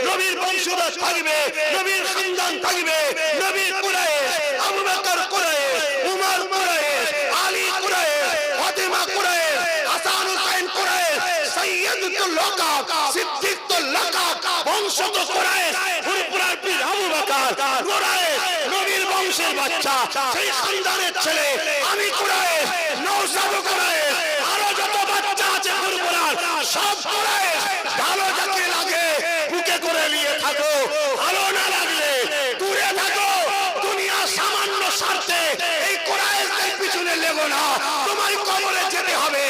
নবীর বংশধর থাকবে, নবীর খানদান থাকবে, নবী কুরাইশ, আবু বকর কুরাইশ, উমর কুরাইশ, আলী কুরাইশ, ফাতেমা কুরাইশ, হাসান হুসাইন কুরাইশ, সাইয়্যিদুল লাকাব, সিদ্দিকুল লাকাব, বংশধর কুরাইশ, ফুরফুরার পীর আবু বকর কুরাইশ, নবীর বংশের বাচ্চা, সেই খানদানের ছেলে আমি কুরাইশ, নওশাদ কুরাইশ, আরো যত বাচ্চা আছে ফুরফুরার সব কুরাইশ। ভালো যাকে লাগে বুকে করে নিয়ে থাকো, ভালো না লাগলে দূরে থাকো। দুনিয়া সামান্য স্বার্থে এই কুরাইশদের পিছনে লেগো না, তোমার কবরে যেতে হবে।